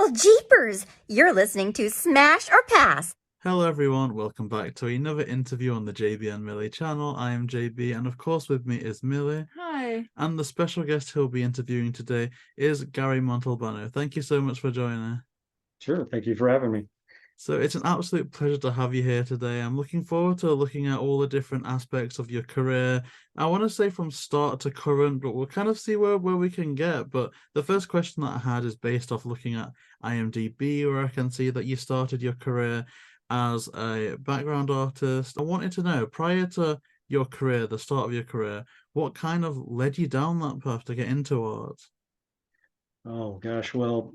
Well, jeepers! You're listening to Smash or Pass. Hello everyone, welcome back to another interview on the JayBee and Milly channel. I am JayBee, and of course with me is Milly. Hi. And the special guest who'll be interviewing today is Gary Montalbano. Thank you so much for joining. Sure, thank you for having me. So it's an absolute pleasure to have you here today. I'm looking forward to looking at all the different aspects of your career. I want to say from start to current, but we'll kind of see where we can get. But the first question that I had is based off looking at IMDB, where I can see that you started your career as a background artist. I wanted to know, prior to your career, the start of your career, what kind of led you down that path to get into art? Oh gosh, well,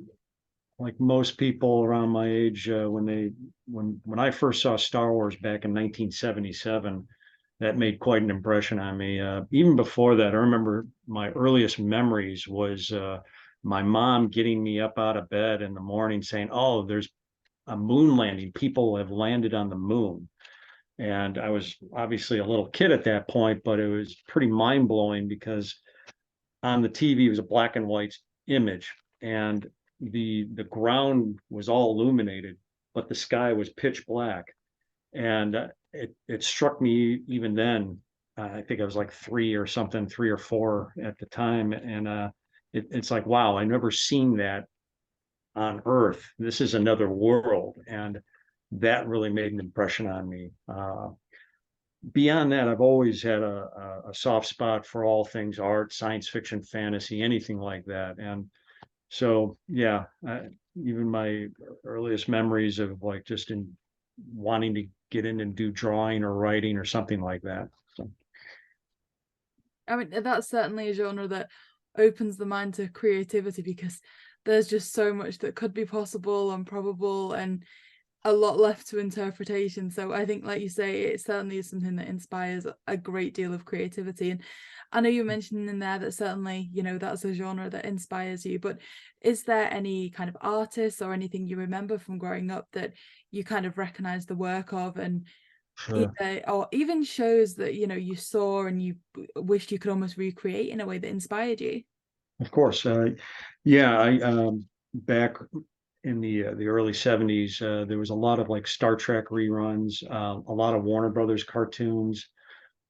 like most people around my age, when I first saw Star Wars back in 1977, that made quite an impression on me. Even before that, I remember my earliest memories was my mom getting me up out of bed in the morning saying, "Oh, there's a moon landing. People have landed on the moon." And I was obviously a little kid at that point, but it was pretty mind blowing because on the TV it was a black and white image, and the ground was all illuminated, but the sky was pitch black. And it struck me even then. I think I was like three or something, 3 or 4 at the time, and it's like, wow, I never seen that on Earth. This is another world, and that really made an impression on me. Beyond that, I've always had a soft spot for all things art, science fiction, fantasy, anything like that. And so, yeah, even my earliest memories of like just in wanting to get in and do drawing or writing or something like that. So. I mean, that's certainly a genre that opens the mind to creativity because there's just so much that could be possible and probable and a lot left to interpretation. So I think, like you say, it certainly is something that inspires a great deal of creativity. And I know you mentioned in there that certainly, that's a genre that inspires you, but is there any kind of artists or anything you remember from growing up that you kind of recognize the work of, and Sure. or even shows that you saw and you wished you could almost recreate in a way that inspired you? Of course. Yeah, I back in the early 70s, there was a lot of like Star Trek reruns, a lot of Warner Brothers cartoons.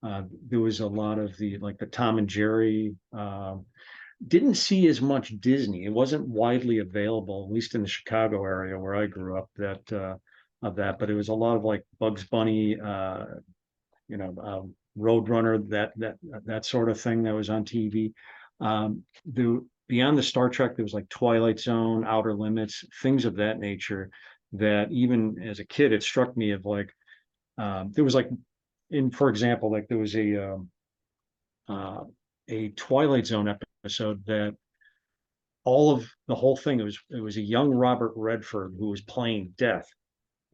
There was a lot of the Tom and Jerry. Didn't see as much Disney. It wasn't widely available, at least in the Chicago area where I grew up, that of that. But it was a lot of like Bugs Bunny, Roadrunner, that sort of thing that was on TV. Beyond the Star Trek, there was like Twilight Zone, Outer Limits, things of that nature. That even as a kid, it struck me of like there was like for example, like there was a Twilight Zone episode that all of the whole thing, it was a young Robert Redford who was playing death,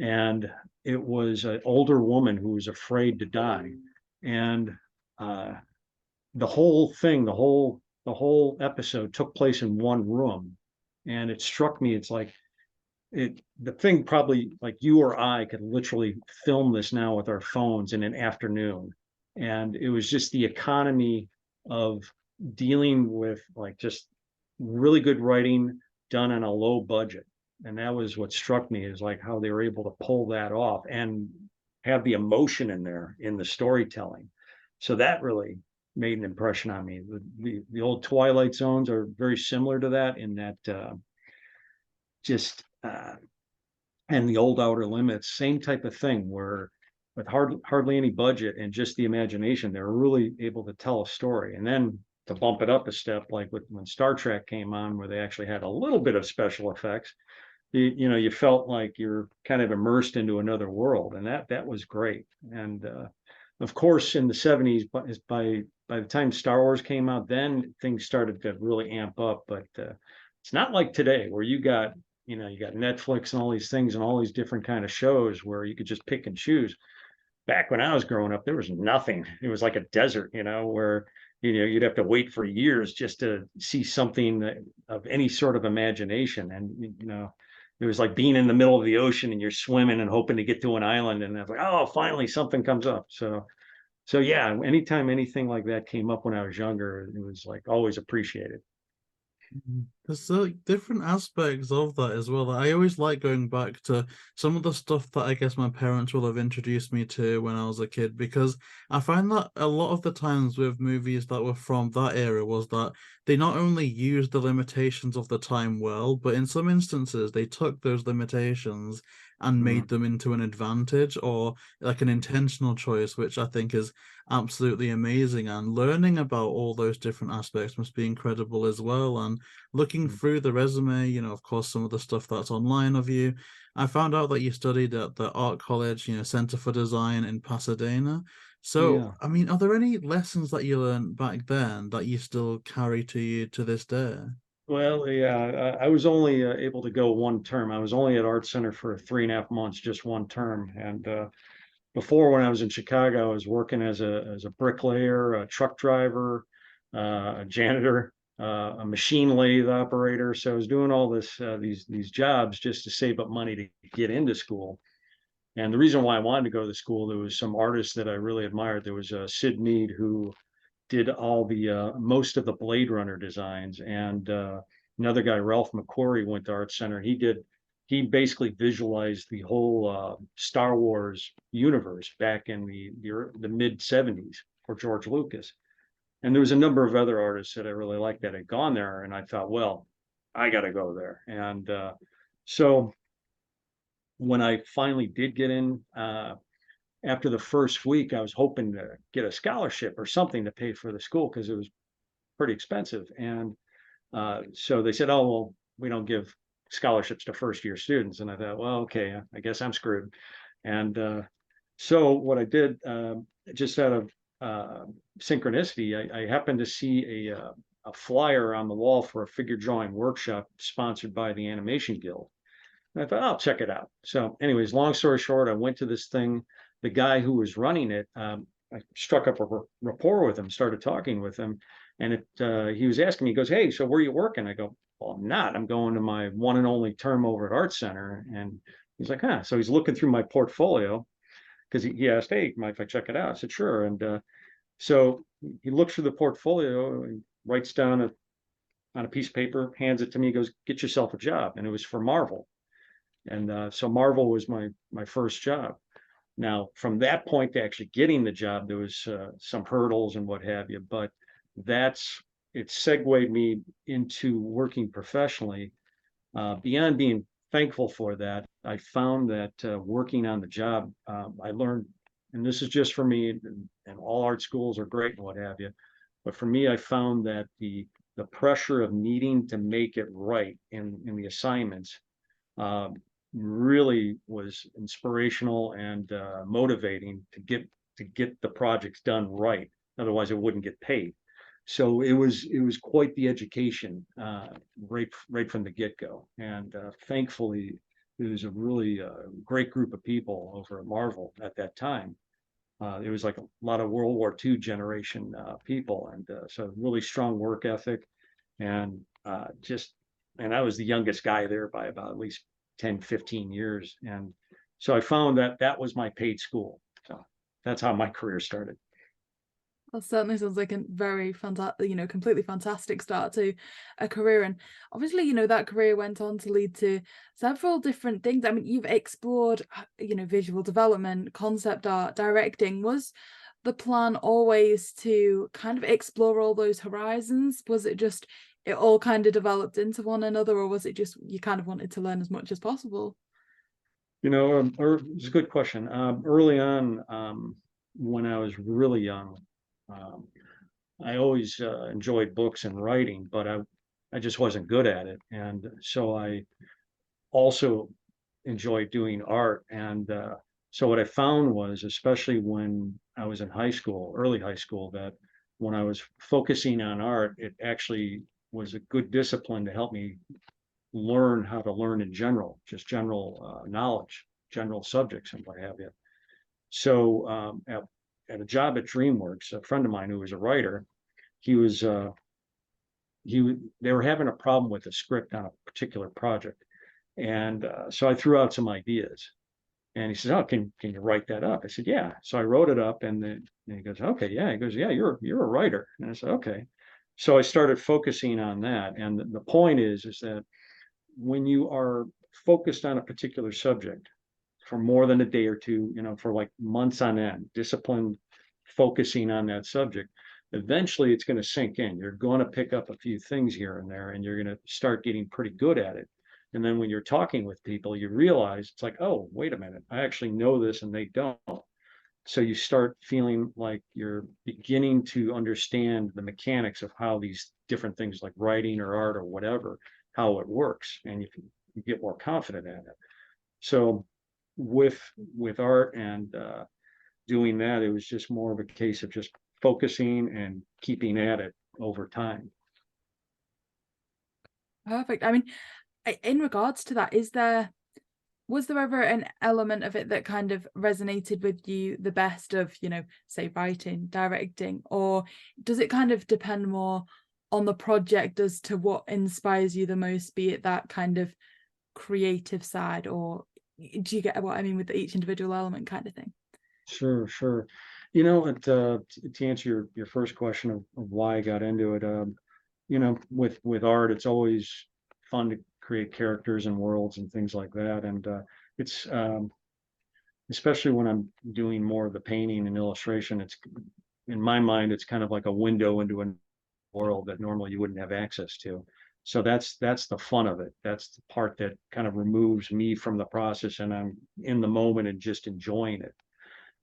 and it was an older woman who was afraid to die, and the whole thing, the whole episode took place in one room, and it struck me. It's like the thing probably like you or I could literally film this now with our phones in an afternoon, and it was just the economy of dealing with like just really good writing done on a low budget. And that was what struck me, is like how they were able to pull that off and have the emotion in there in the storytelling. So that really made an impression on me. The old Twilight Zones are very similar to that in that just and the old Outer Limits, same type of thing, where with hardly any budget and just the imagination, they were really able to tell a story. And then to bump it up a step, like when Star Trek came on, where they actually had a little bit of special effects, you felt like you're kind of immersed into another world, and that was great. And of course, in the 70s, but by the time Star Wars came out, then things started to really amp up. But it's not like today, where you got Netflix and all these things and all these different kind of shows where you could just pick and choose. Back when I was growing up, there was nothing. It was like a desert, where you'd have to wait for years just to see something of any sort of imagination. And it was like being in the middle of the ocean and you're swimming and hoping to get to an island, and I was like, oh, finally something comes up. So yeah, anytime anything like that came up when I was younger, it was like always appreciated. There's so different aspects of that as well. I always like going back to some of the stuff that I guess my parents will have introduced me to when I was a kid, because I find that a lot of the times with movies that were from that era was that they not only used the limitations of the time well, but in some instances they took those limitations and Mm, made them into an advantage or like an intentional choice, which I think is absolutely amazing. And learning about all those different aspects must be incredible as well. And looking mm. through the resume, of course, some of the stuff that's online of you, I found out that you studied at the Art College, Center for Design in Pasadena. So, Yeah. I mean, are there any lessons that you learned back then that you still carry to you to this day? Well, yeah, I was only able to go one term. I was only at Art Center for 3.5 months, just one term. And before, when I was in Chicago, I was working as a bricklayer, a truck driver, a janitor, a machine lathe operator. So I was doing all these jobs just to save up money to get into school. And the reason why I wanted to go to school, there was some artists that I really admired. There was Sid Mead, who did all the most of the Blade Runner designs, and another guy, Ralph McQuarrie, went to Art Center. He basically visualized the whole Star Wars universe back in the mid '70s for George Lucas. And there was a number of other artists that I really liked that had gone there, and I thought, well, I got to go there. And so when I finally did get in, after the first week, I was hoping to get a scholarship or something to pay for the school because it was pretty expensive. And so they said, "Oh, well, we don't give scholarships to first year students." And I thought, well, okay, I guess I'm screwed. And so what I did, just out of synchronicity, I happened to see a flyer on the wall for a figure drawing workshop sponsored by the Animation Guild. And I thought, I'll check it out. So, anyways, long story short, I went to this thing. The guy who was running it, I struck up a rapport with him, started talking with him, and he was asking me, he goes, "Hey, so where are you working?" I go, "Well, I'm not. I'm going to my one and only term over at Art Center." And he's like, "Huh." So he's looking through my portfolio because he asked, "Hey, mind if I check it out?" I said, "Sure." And so he looks through the portfolio and writes down on a piece of paper, hands it to me, he goes, "Get yourself a job." And it was for Marvel. And so Marvel was my first job. Now, from that point to actually getting the job, there was some hurdles and what have you, but it segued me into working professionally. Beyond being thankful for that, I found that working on the job, I learned, and this is just for me, and all art schools are great and what have you, but for me, I found that the pressure of needing to make it right in the assignments uh, really was inspirational and motivating to get the projects done right. Otherwise, it wouldn't get paid. So it was quite the education right from the get go. And thankfully, it was a really great group of people over at Marvel at that time. It was like a lot of World War II generation people, and so really strong work ethic, and and I was the youngest guy there by about at least 10, 15 years. And so I found that that was my paid school. So that's how my career started. That certainly sounds like a very fantastic, completely fantastic start to a career. And obviously, that career went on to lead to several different things. I mean, you've explored, visual development, concept art, directing. Was the plan always to kind of explore all those horizons? Was it just it all kind of developed into one another, or was it just you kind of wanted to learn as much as possible? It's a good question. Early on, when I was really young, um, I always enjoyed books and writing, but I just wasn't good at it. And so I also enjoyed doing art. And so what I found was, especially when I was in high school, early high school, that when I was focusing on art, it actually was a good discipline to help me learn how to learn in general, just general knowledge, general subjects, and what have you. So at a job at DreamWorks, a friend of mine who was a writer, he was they were having a problem with a script on a particular project, and so I threw out some ideas, and he said, "Oh, can you write that up?" I said, "Yeah." So I wrote it up, and then and he goes, "Okay, yeah." He goes, "Yeah, you're a writer," and I said, "Okay." So I started focusing on that. And the point is that when you are focused on a particular subject for more than a day or two, for like months on end, disciplined, focusing on that subject, eventually it's going to sink in. You're going to pick up a few things here and there, and you're going to start getting pretty good at it. And then when you're talking with people, you realize it's like, oh, wait a minute, I actually know this and they don't. So you start feeling like you're beginning to understand the mechanics of how these different things like writing or art or whatever, how it works, and you get more confident at it. So with art and doing that, it was just more of a case of just focusing and keeping at it over time. Perfect. I mean, in regards to that, was there ever an element of it that kind of resonated with you the best of, say writing, directing, or does it kind of depend more on the project as to what inspires you the most, be it that kind of creative side, or do you get what I mean with each individual element kind of thing? Sure. To answer your first question of why I got into it, with art, it's always fun to create characters and worlds and things like that. And it's especially when I'm doing more of the painting and illustration, it's in my mind, it's kind of like a window into a world that normally you wouldn't have access to. So that's the fun of it. That's the part that kind of removes me from the process, and I'm in the moment and just enjoying it.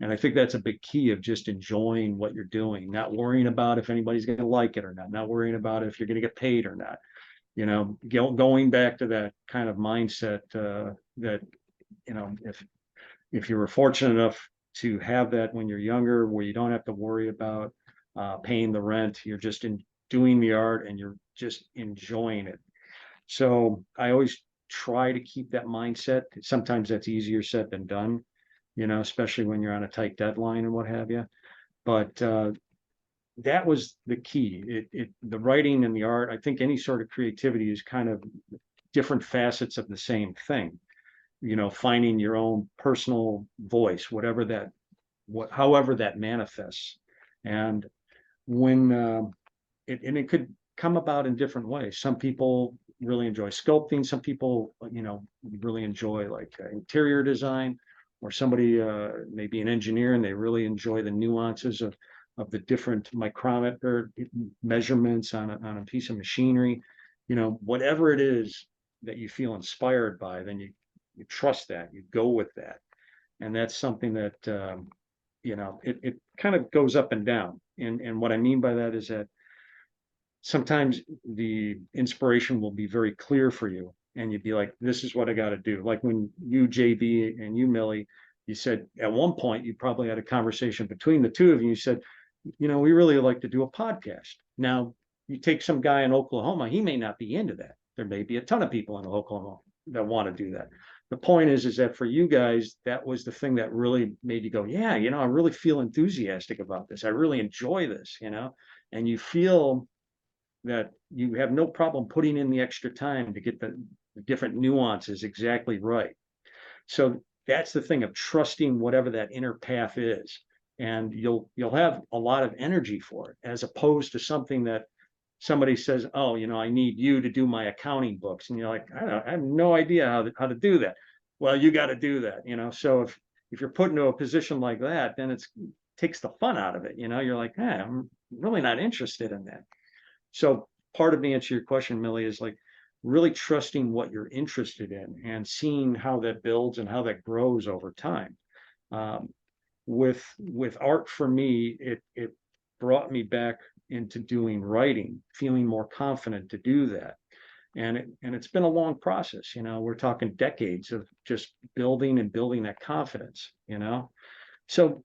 And I think that's a big key of just enjoying what you're doing, not worrying about if anybody's going to like it or not worrying about if you're going to get paid or not. Going back to that kind of mindset that, if you were fortunate enough to have that when you're younger, where you don't have to worry about paying the rent, you're just doing the art and you're just enjoying it. So I always try to keep that mindset. Sometimes that's easier said than done, especially when you're on a tight deadline and what have you. But that was the key. The writing and the art, I think any sort of creativity is kind of different facets of the same thing. Finding your own personal voice, however that manifests. And when it could come about in different ways. Some people really enjoy sculpting. Some people, really enjoy like interior design, or somebody may be an engineer and they really enjoy the nuances of the different micrometer measurements on a piece of machinery. Whatever it is that you feel inspired by, then you trust that, you go with that. And that's something that, it kind of goes up and down. And what I mean by that is that sometimes the inspiration will be very clear for you, and you'd be like, this is what I got to do. Like when you, JB, and you, Milly, you said at one point, you probably had a conversation between the two of you. You said, we really like to do a podcast. Now, you take some guy in Oklahoma, he may not be into that. There may be a ton of people in Oklahoma that want to do that. The point is that for you guys, that was the thing that really made you go, yeah, I really feel enthusiastic about this. I really enjoy this, and you feel that you have no problem putting in the extra time to get the different nuances exactly right. So that's the thing of trusting whatever that inner path is, and you'll have a lot of energy for it, as opposed to something that somebody says, oh, I need you to do my accounting books, and you're like, I have no idea how to do that. Well, you got to do that. So if you're put into a position like that, then it takes the fun out of it. You're like, I'm really not interested in that. So part of the answer to your question, Milly, is like really trusting what you're interested in and seeing how that builds and how that grows over time. With art, for me, it brought me back into doing writing, feeling more confident to do that. And it's been a long process. We're talking decades of just building that confidence. So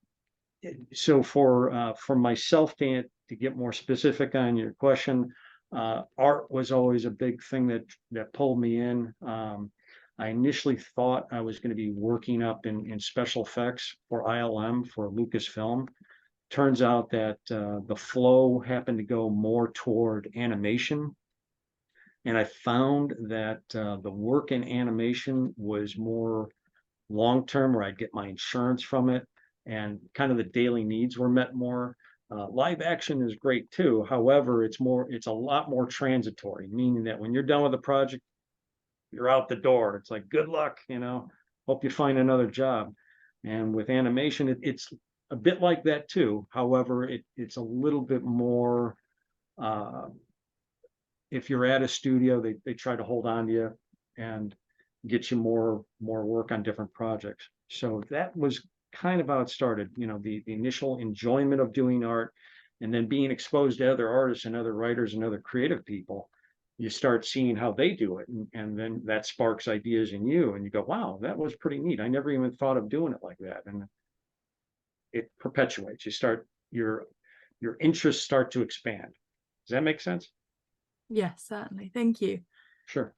for myself, to get more specific on your question, art was always a big thing that pulled me in. I initially thought I was going to be working up in special effects for ILM, for Lucasfilm. Turns out that the flow happened to go more toward animation. And I found that the work in animation was more long-term, where I'd get my insurance from it, and kind of the daily needs were met more. Live action is great too. However, it's a lot more transitory, meaning that when you're done with the project, you're out the door. It's like, good luck, hope you find another job. And with animation, it's a bit like that too. However, it's a little bit more, if you're at a studio, they try to hold on to you and get you more work on different projects. So that was kind of how it started, the initial enjoyment of doing art, and then being exposed to other artists and other writers and other creative people. You start seeing how they do it, and then that sparks ideas in you, and you go, wow, that was pretty neat. I never even thought of doing it like that. And it perpetuates. You start your interests start to expand. Does that make sense? Yes, certainly. Thank you. Sure.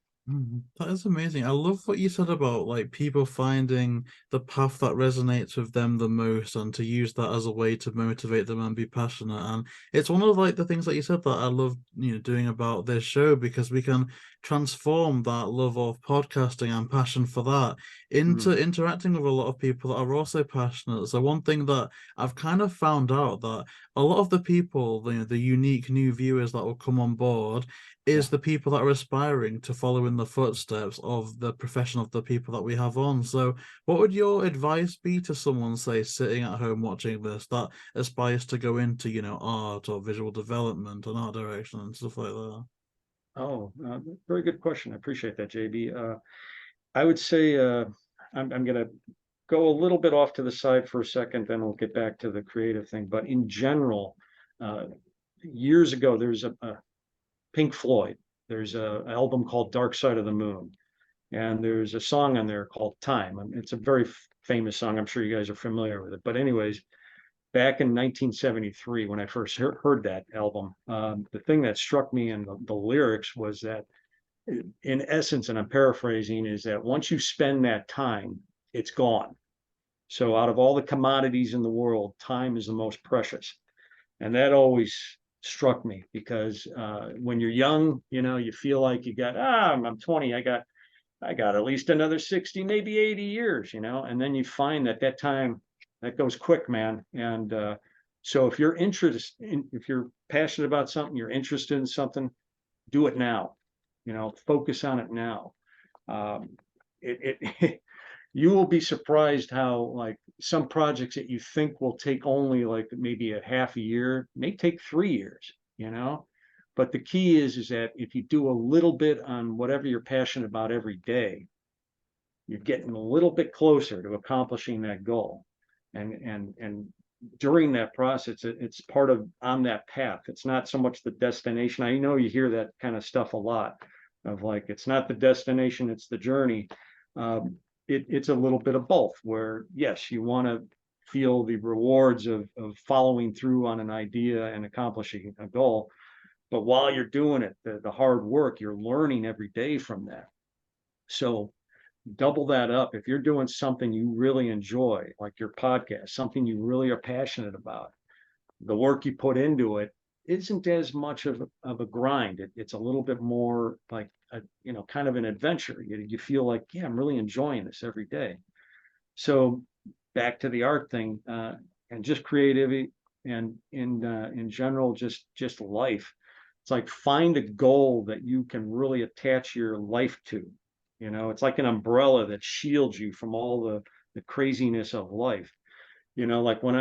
That is amazing. I love what you said about like people finding the path that resonates with them the most, and to use that as a way to motivate them and be passionate. And it's one of like the things that you said that I love, doing about this show, because we can transform that love of podcasting and passion for that into interacting with a lot of people that are also passionate. So one thing that I've kind of found out, that a lot of the people, the unique new viewers that will come on board, is the people that are aspiring to follow in the footsteps of the profession of the people that we have on. So what would your advice be to someone, say, sitting at home watching this, that aspires to go into, art or visual development and art direction and stuff like that? Oh, very good question. I appreciate that, JB. I would say I'm going to go a little bit off to the side for a second, then we'll get back to the creative thing. But in general, years ago, there's a Pink Floyd. There's an album called Dark Side of the Moon, and there's a song on there called Time. It's a very famous song. I'm sure you guys are familiar with it. But anyways, back in 1973, when I first heard that album, the thing that struck me in the lyrics was that, in essence, and I'm paraphrasing, is that once you spend that time, it's gone. So out of all the commodities in the world, time is the most precious. And that always struck me, because when you're young, you feel like you got, I'm 20, I got at least another 60, maybe 80 years, and then you find that time, that goes quick, man. And so if you're if you're passionate about something, you're interested in something, do it now, focus on it now. You will be surprised how, like, some projects that you think will take only like maybe a half a year may take 3 years, but the key is that if you do a little bit on whatever you're passionate about every day, you're getting a little bit closer to accomplishing that goal. And during that process, it's part of on that path. It's not so much the destination. I know you hear that kind of stuff a lot, of like, it's not the destination, it's the journey. It's a little bit of both, where yes, you want to feel the rewards of following through on an idea and accomplishing a goal, but while you're doing it, the hard work, you're learning every day from that. So double that up. If you're doing something you really enjoy, like your podcast, something you really are passionate about, the work you put into it isn't as much of a grind. It's a little bit more like kind of an adventure. You feel like, yeah, I'm really enjoying this every day. So back to the art thing, and just creativity, and in general, just life. It's like, find a goal that you can really attach your life to. It's like an umbrella that shields you from all the craziness of life. Like when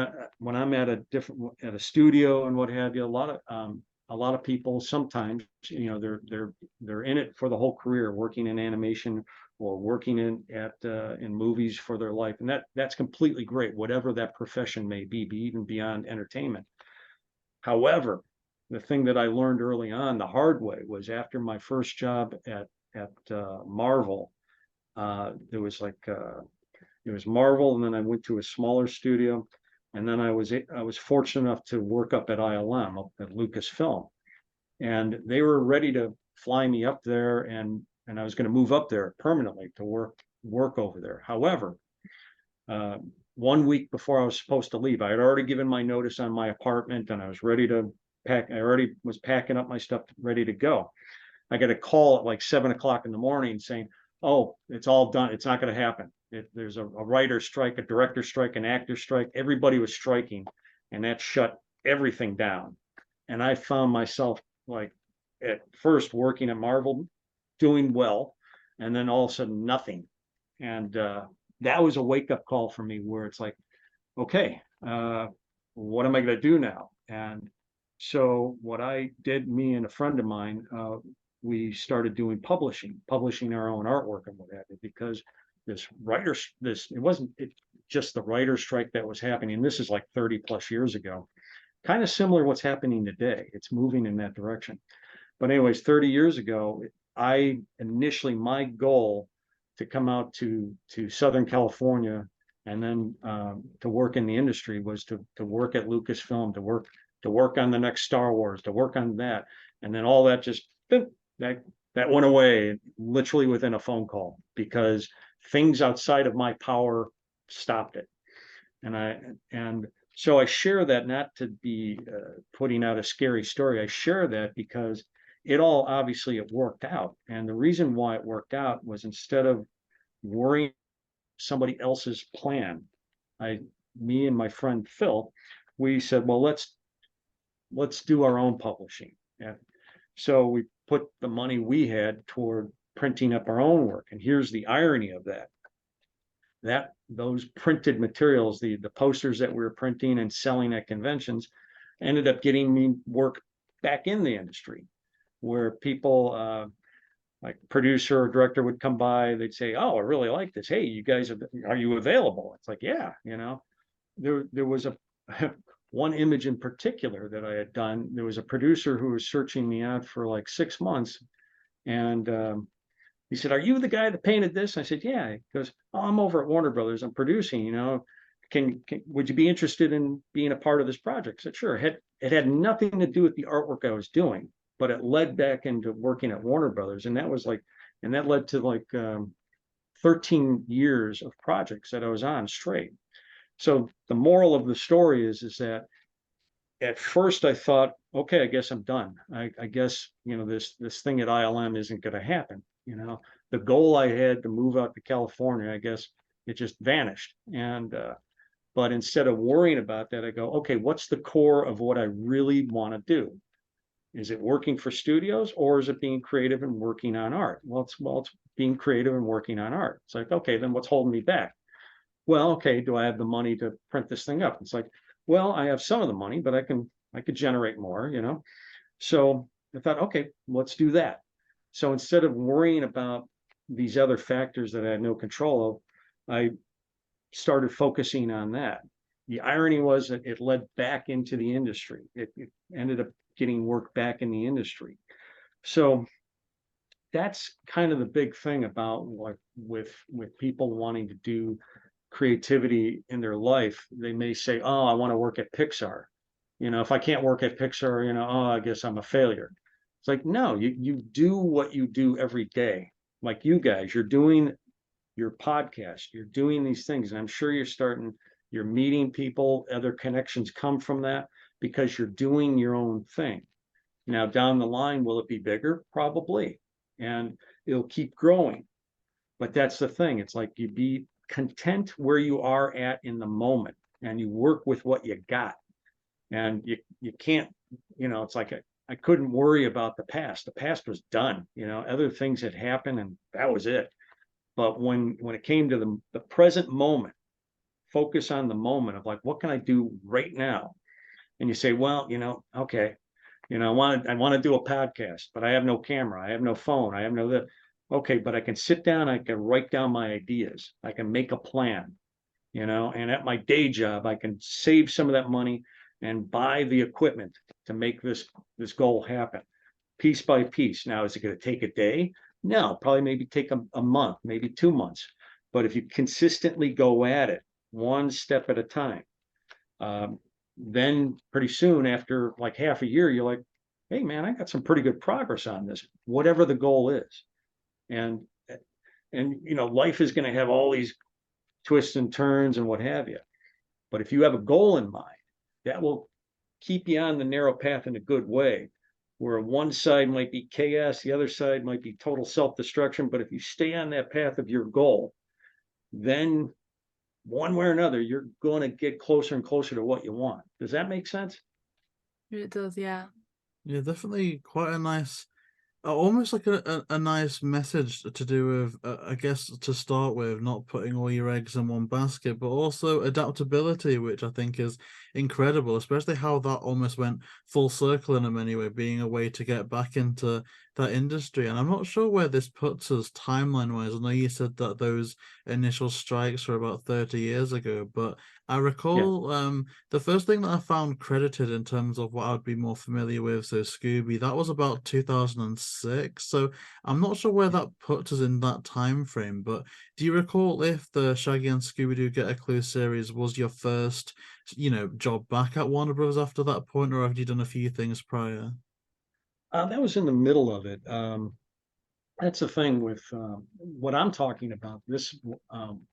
I'm at a studio and what have you, a lot of people sometimes, they're in it for the whole career, working in animation or working in movies for their life, and that's completely great, whatever that profession may be even beyond entertainment. However, the thing that I learned early on the hard way was, after my first job at Marvel, there was like it was Marvel, and then I went to a smaller studio, and then I was fortunate enough to work up at ILM, up at Lucasfilm, and they were ready to fly me up there, and I was going to move up there permanently to work over there. However, 1 week before I was supposed to leave, I had already given my notice on my apartment, and I was ready to pack. I already was packing up my stuff, ready to go. I got a call at like 7 o'clock in the morning saying, "Oh, it's all done. It's not going to happen. There's a writer strike, a director strike, an actor strike. Everybody was striking, and that shut everything down. And I found myself like at first working at Marvel, doing well, and then all of a sudden nothing. And that was a wake-up call for me where it's like, okay, what am I going to do now? And so what I did, me and a friend of mine, we started doing publishing our own artwork and what have you, because it wasn't just the writer's strike that was happening. This is like 30 plus years ago, kind of similar to what's happening today. It's moving in that direction. But anyways, 30 years ago, my goal to come out to Southern California and then to work in the industry was to work at Lucasfilm, to work on the next Star Wars, to work on that. And then all that just that went away literally within a phone call, because things outside of my power stopped it. And so I share that not to be putting out a scary story. I share that because it worked out. And the reason why it worked out was, instead of worrying somebody else's plan, me and my friend Phil, we said, well, let's do our own publishing. And so we put the money we had toward printing up our own work. And here's the irony of that those printed materials, the posters that we were printing and selling at conventions, ended up getting me work back in the industry, where people like producer or director would come by, they'd say, oh, I really like this. Hey, you guys, are you available? It's like, yeah, there was one image in particular that I had done. There was a producer who was searching me out for like 6 months. And he said, are you the guy that painted this? I said, yeah. He goes, oh, I'm over at Warner Brothers. I'm producing, would you be interested in being a part of this project? I said, sure. It had nothing to do with the artwork I was doing, but it led back into working at Warner Brothers. And that led to 13 years of projects that I was on straight. So the moral of the story is that at first I thought, okay, I guess I'm done. I guess, this thing at ILM isn't going to happen. The goal I had to move out to California, I guess it just vanished. And, but instead of worrying about that, I go, okay, what's the core of what I really want to do? Is it working for studios, or is it being creative and working on art? Well, it's being creative and working on art. It's like, okay, then what's holding me back? Well, okay, do I have the money to print this thing up? It's like, well, I have some of the money, but I could generate more, So I thought, okay, let's do that. So instead of worrying about these other factors that I had no control of, I started focusing on that. The irony was that it led back into the industry. It ended up getting work back in the industry. So that's kind of the big thing about with people wanting to do creativity in their life. They may say, oh, I want to work at Pixar. If I can't work at Pixar, oh, I guess I'm a failure. It's like, no, you do what you do every day. Like you guys, you're doing your podcast, you're doing these things, and I'm sure you're meeting people, other connections come from that, because you're doing your own thing. Now, down the line, will it be bigger? Probably. And it'll keep growing. But that's the thing. It's like, you be content where you are at in the moment, and you work with what you got. And you can't, it's like I couldn't worry about the past. The past was done. Other things had happened, and that was it. But when it came to the present moment, focus on the moment of like, what can I do right now? And you say, well, okay, I want to do a podcast, but I have no camera, I have no phone, I have no that. Okay, but I can sit down, I can write down my ideas, I can make a plan, and at my day job, I can save some of that money and buy the equipment to make this goal happen, piece by piece. Now, is it going to take a day? No, probably maybe take a month, maybe 2 months. But if you consistently go at it, one step at a time, then pretty soon, after like half a year, you're like, hey man, I got some pretty good progress on this, whatever the goal is. And life is going to have all these twists and turns and what have you. But if you have a goal in mind, that will keep you on the narrow path in a good way, where one side might be chaos, the other side might be total self-destruction. But if you stay on that path of your goal, then one way or another, you're going to get closer and closer to what you want. Does that make sense? It does, yeah. Yeah, definitely quite a nice, almost like a nice message to do with, I guess, to start with, not putting all your eggs in one basket, but also adaptability, which I think is incredible, especially how that almost went full circle in a many way, being a way to get back into that industry. And I'm not sure where this puts us timeline wise. I know you said that those initial strikes were about 30 years ago, but I Yeah. recall the first thing that I found credited in terms of what I'd be more familiar with, so Scooby, that was about 2006. So I'm not sure where that puts us in that time frame, but do you recall if the Shaggy and Scooby Doo Get a Clue series was your first, job back at Warner Bros. After that point, or have you done a few things prior? That was in the middle of it. That's the thing with what I'm talking about. This, I'm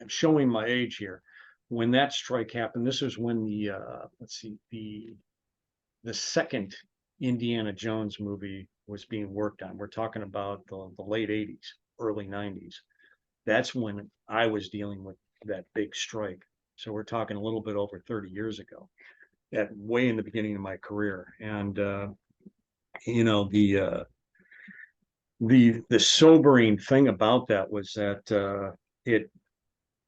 showing my age here. When that strike happened, this was when the let's see, the second Indiana Jones movie was being worked on. We're talking about the late '80s, early '90s. That's when I was dealing with that big strike. So we're talking a little bit over 30 years ago, at way in the beginning of my career. And you know, the sobering thing about that was that it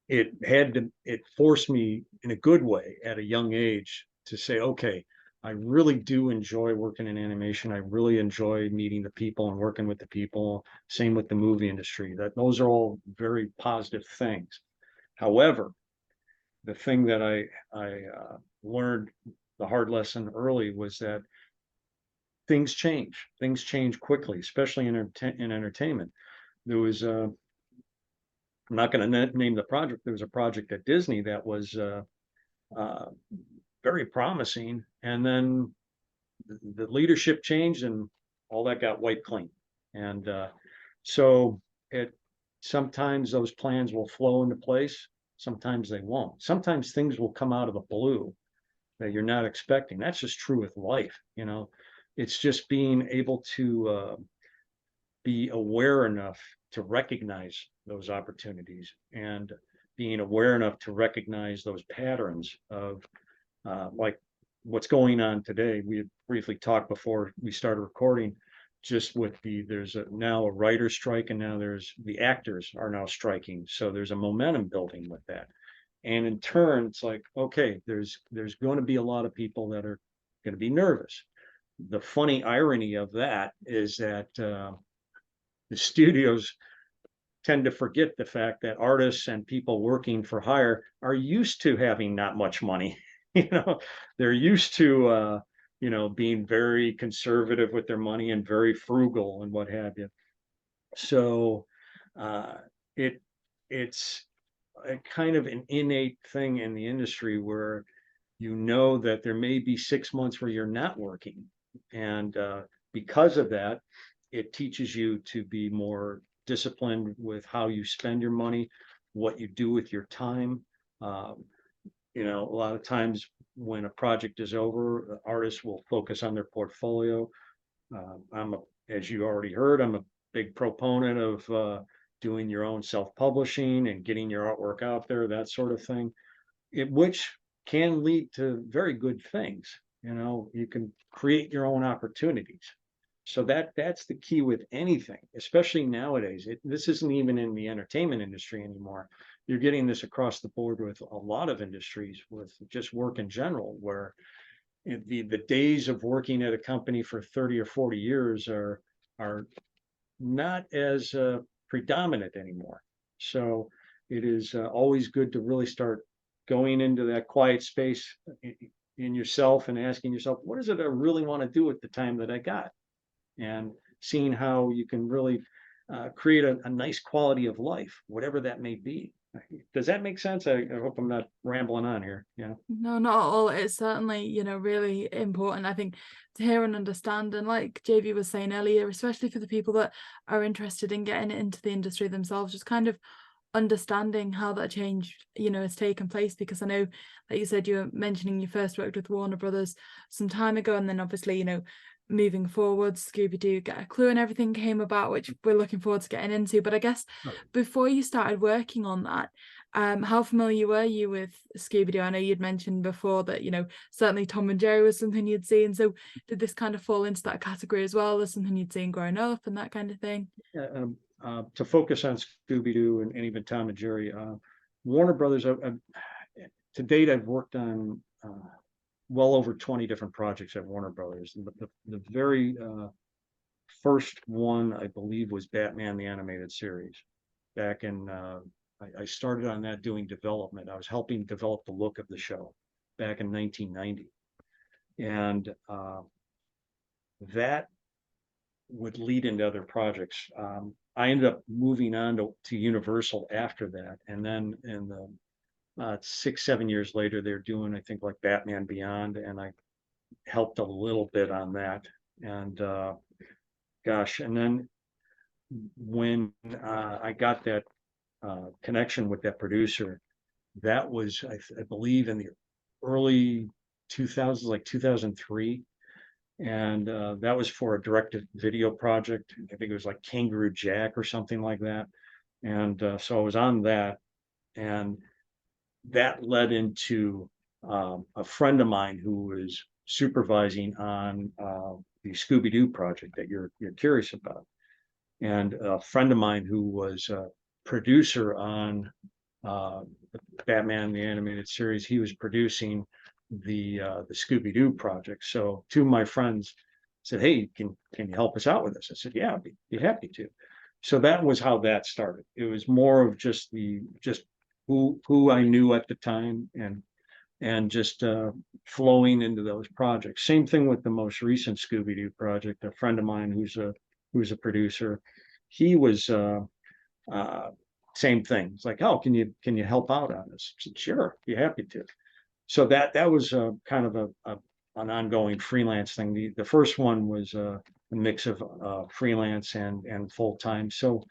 it forced me in a good way at a young age to say, okay, I really do enjoy working in animation. I really enjoy meeting the people and working with the people. Same with the movie industry. That those are all very positive things. However, the thing that I learned the hard lesson early was that things change. Things change quickly, especially in entertainment. There was I'm not going to name the project. There was a project at Disney that was uh, very promising, and then the leadership changed, and all that got wiped clean. And so it sometimes those plans will flow into place. Sometimes they won't. Sometimes things will come out of the blue that you're not expecting. That's just true with life. It's just being able to be aware enough to recognize those opportunities and being aware enough to recognize those patterns of like what's going on today. We had briefly talked before we started recording, just with there's now a writer's strike, and now there's the actors are now striking. So there's a momentum building with that. And in turn, it's like, okay, there's going to be a lot of people that are going to be nervous. The funny irony of that is that the studios tend to forget the fact that artists and people working for hire are used to having not much money. They're used to being very conservative with their money and very frugal and what have you. So uh, it's a kind of an innate thing in the industry where that there may be 6 months where you're not working, and because of that, it teaches you to be more disciplined with how you spend your money, what you do with your time. Um, a lot of times when a project is over, the artists will focus on their portfolio. As you already heard, I'm a big proponent of doing your own self-publishing and getting your artwork out there, that sort of thing, which can lead to very good things. You can create your own opportunities. So that's the key with anything, especially nowadays. This isn't even in the entertainment industry anymore. You're getting this across the board with a lot of industries, with just work in general, where the days of working at a company for 30 or 40 years are not as predominant anymore. So it is always good to really start going into that quiet space in yourself and asking yourself, what is it I really want to do at the time that I got? And seeing how you can really create a nice quality of life, whatever that may be. Does that make sense? I hope I'm not rambling on here. No, not at all. It's certainly, really important, I think, to hear and understand. And like JayBee was saying earlier, especially for the people that are interested in getting into the industry themselves, just kind of understanding how that change has taken place. Because I know, like you said, you were mentioning you first worked with Warner Brothers some time ago, and then obviously moving forward, Scooby Doo Get a Clue and everything came about, which we're looking forward to getting into. But I guess Right. before you started working on that, How familiar were you with Scooby Doo? I know you'd mentioned before that, you know, certainly Tom and Jerry was something you'd seen. So did this kind of fall into that category as well as something you'd seen growing up and that kind of thing? Yeah, to focus on Scooby Doo and even Tom and Jerry, Warner Brothers. To date, I've worked on well over 20 different projects at Warner Brothers. The very first one, I believe, was Batman the Animated Series. Back in, I started on that doing development. I was helping develop the look of the show back in 1990, and that would lead into other projects. I ended up moving on to Universal after that, and then in the 6-7 years later, they're doing, I think, like Batman Beyond, and I helped a little bit on that. And gosh, and then when I got that connection with that producer, that was, I believe, in the early 2000s, like 2003. And that was for a direct-to-video project. I think it was like Kangaroo Jack or something like that. And so I was on that, and that led into a friend of mine who was supervising on the Scooby Doo project that you're curious about, and a friend of mine who was a producer on Batman the Animated Series. He was producing the Scooby Doo project. So two of my friends said, "Hey, can you help us out with this?" I said, "Yeah, I'd be happy to." So that was how that started. It was more of just who I knew at the time, and just flowing into those projects. Same thing with the most recent Scooby Doo project. A friend of mine who's a producer, he was same thing. It's like, "Oh, can you help out on this?" I said, "Sure, be happy to." So that was kind of an ongoing freelance thing. The first one was a mix of freelance and full time. So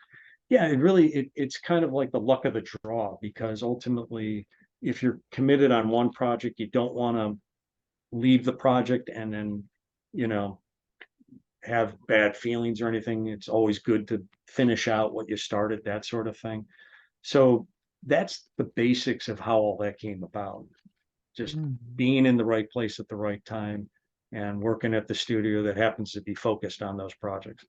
yeah, it's kind of like the luck of the draw, because ultimately, if you're committed on one project, you don't want to leave the project and then, you know, have bad feelings or anything. It's always good to finish out what you started, that sort of thing. So that's the basics of how all that came about. Just being in the right place at the right time and working at the studio that happens to be focused on those projects.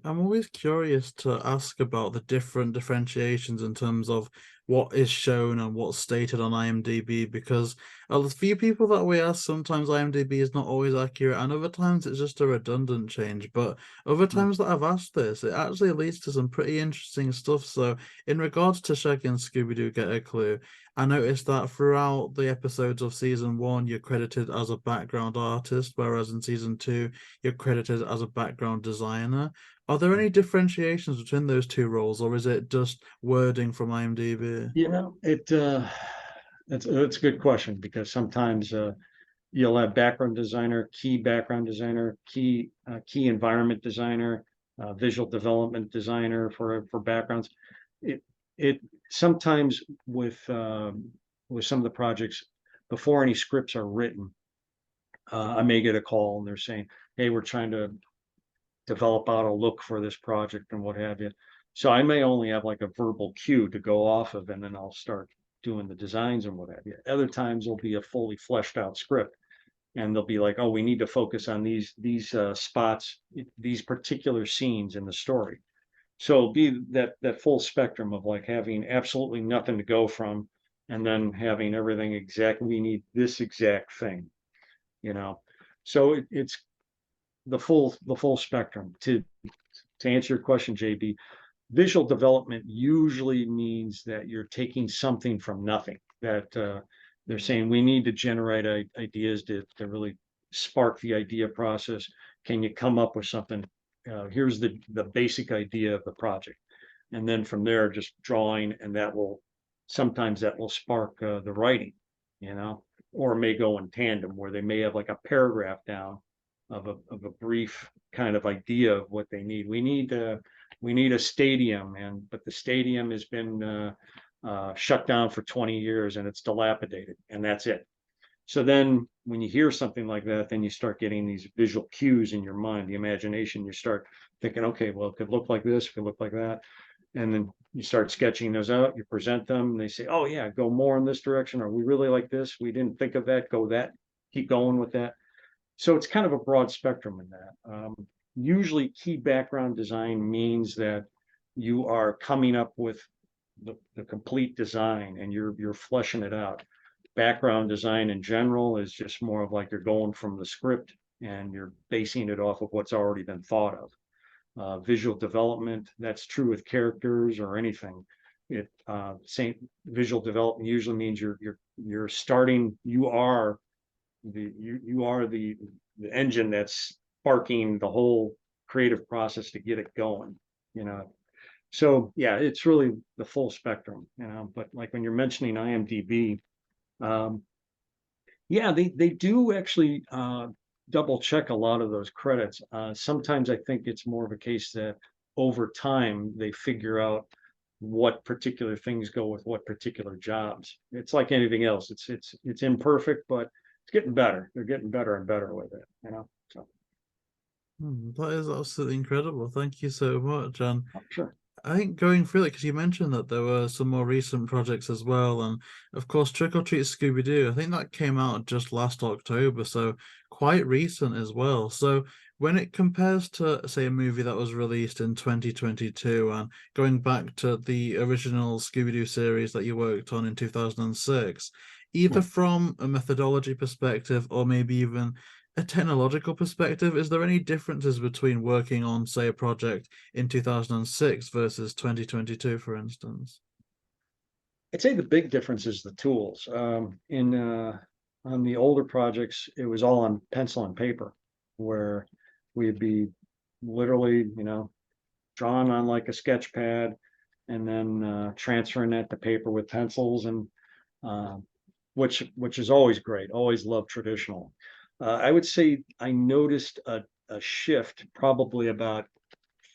I'm always curious to ask about the different differentiations in terms of what is shown and what's stated on IMDb, because a few people that we ask, sometimes IMDb is not always accurate, and other times it's just a redundant change. But other times that I've asked this, it actually leads to some pretty interesting stuff. So in regards to Shaggy and Scooby Doo Get a Clue, I noticed that throughout the episodes of season 1, you're credited as a background artist, whereas in season 2, you're credited as a background designer. Are there any differentiations between those two roles, or is it just wording from IMDb? You know, that's a good question, because sometimes you'll have background designer, key background designer, key environment designer, visual development designer for backgrounds. It sometimes with some of the projects, before any scripts are written, I may get a call and they're saying, "Hey, we're trying to develop out a look for this project," and what have you. So I may only have like a verbal cue to go off of, and then I'll start doing the designs and what have you. Other times there'll be a fully fleshed out script, and they'll be like, "Oh, we need to focus on these spots, these particular scenes in the story." So it'll be that full spectrum of like having absolutely nothing to go from, and then having everything exactly. We need this exact thing, you know. So it's the full spectrum. To answer your question, JB, visual development usually means that you're taking something from nothing. That they're saying, we need to generate ideas to really spark the idea process. Can you come up with something? Here's the basic idea of the project, and then from there, just drawing, and sometimes that will spark the writing, you know, or it may go in tandem, where they may have like a paragraph down of a brief kind of idea of what they need. We need a stadium, but the stadium has been shut down for 20 years and it's dilapidated, and that's it. So then when you hear something like that, then you start getting these visual cues in your mind, the imagination. You start thinking, okay, well, it could look like this, it could look like that. And then you start sketching those out, you present them, and they say, oh yeah, go more in this direction, or we really like this, we didn't think of that, go that, keep going with that. So it's kind of a broad spectrum in that. Usually key background design means that you are coming up with the complete design and you're fleshing it out. Background design in general is just more of like you're going from the script and you're basing it off of what's already been thought of. Visual development, that's true with characters or anything. Same visual development usually means you're starting, you are the engine that's sparking the whole creative process to get it going, you know. So yeah, it's really the full spectrum, you know. But like when you're mentioning IMDb, yeah, they do actually double check a lot of those credits. Sometimes I think it's more of a case that over time they figure out what particular things go with what particular jobs. It's like anything else. It's imperfect, but it's getting better. They're getting better and better with it, you know. So That is absolutely incredible. Thank you so much. And sure. I think going through it, because you mentioned that there were some more recent projects as well, and of course, Trick or Treat Scooby Doo. I think that came out just last October, so quite recent as well. So when it compares to, say, a movie that was released in 2022, and going back to the original Scooby Doo series that you worked on in 2006, either from a methodology perspective or maybe even a technological perspective, is there any differences between working on, say, a project in 2006 versus 2022, for instance? I'd say the big difference is the tools. On the older projects, it was all on pencil and paper, where we'd be literally, you know, drawing on like a sketch pad and then transferring that to paper with pencils, and which is always great. Always loved traditional. I would say I noticed a shift probably about